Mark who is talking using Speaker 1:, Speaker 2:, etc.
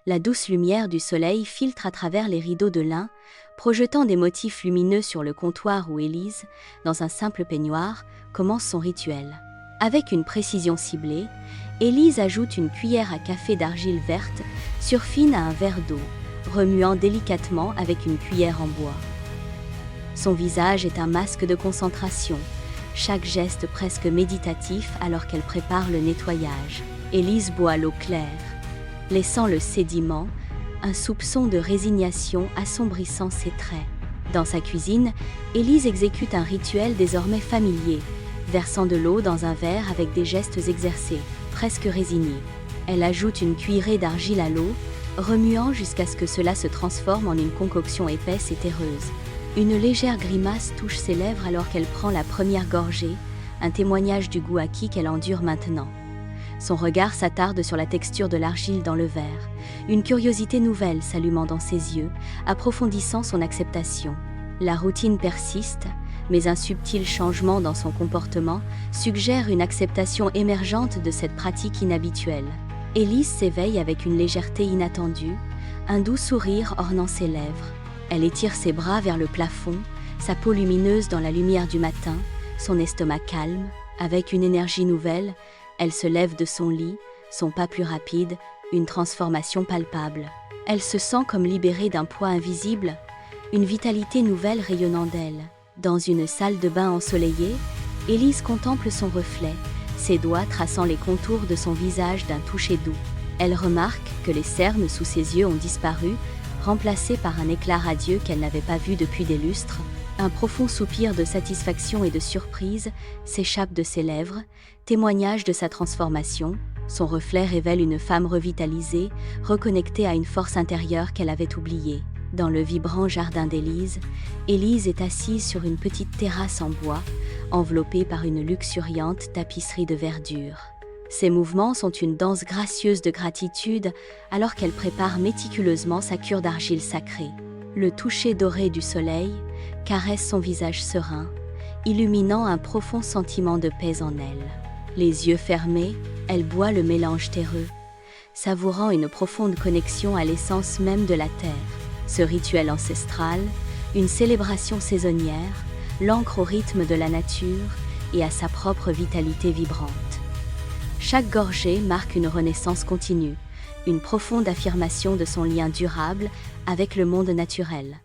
Speaker 1: La douce lumière du soleil filtre à travers les rideaux de lin, projetant des motifs lumineux sur le comptoir où Élise, dans un simple peignoir, commence son rituel. Avec une précision ciblée, Élise ajoute une cuillère à café d'argile verte, surfine à un verre d'eau, remuant délicatement avec une cuillère en bois. Son visage est un masque de concentration, chaque geste presque méditatif alors qu'elle prépare le nettoyage. Élise boit l'eau claire, laissant le sédiment, un soupçon de résignation assombrissant ses traits. Dans sa cuisine, Élise exécute un rituel désormais familier, versant de l'eau dans un verre avec des gestes exercés, presque résignés. Elle ajoute une cuillerée d'argile à l'eau, remuant jusqu'à ce que cela se transforme en une concoction épaisse et terreuse. Une légère grimace touche ses lèvres alors qu'elle prend la première gorgée, un témoignage du goût acquis qu'elle endure maintenant. Son regard s'attarde sur la texture de l'argile dans le verre, une curiosité nouvelle s'allumant dans ses yeux, approfondissant son acceptation. La routine persiste, mais un subtil changement dans son comportement suggère une acceptation émergente de cette pratique inhabituelle. Élise s'éveille avec une légèreté inattendue, un doux sourire ornant ses lèvres. Elle étire ses bras vers le plafond, sa peau lumineuse dans la lumière du matin, son estomac calme. Avec une énergie nouvelle, elle se lève de son lit, son pas plus rapide, une transformation palpable. Elle se sent comme libérée d'un poids invisible, une vitalité nouvelle rayonnant d'elle. Dans une salle de bain ensoleillée, Élise contemple son reflet, ses doigts traçant les contours de son visage d'un toucher doux. Elle remarque que les cernes sous ses yeux ont disparu, remplacés par un éclat radieux qu'elle n'avait pas vu depuis des lustres. Un profond soupir de satisfaction et de surprise s'échappe de ses lèvres, témoignage de sa transformation. Son reflet révèle une femme revitalisée, reconnectée à une force intérieure qu'elle avait oubliée. Dans le vibrant jardin d'Élise, Élise est assise sur une petite terrasse en bois, enveloppée par une luxuriante tapisserie de verdure. Ses mouvements sont une danse gracieuse de gratitude alors qu'elle prépare méticuleusement sa cure d'argile sacrée. Le toucher doré du soleil caresse son visage serein, illuminant un profond sentiment de paix en elle. Les yeux fermés, elle boit le mélange terreux, savourant une profonde connexion à l'essence même de la terre. Ce rituel ancestral, une célébration saisonnière, l'ancre au rythme de la nature et à sa propre vitalité vibrante. Chaque gorgée marque une renaissance continue, une profonde affirmation de son lien durable avec le monde naturel.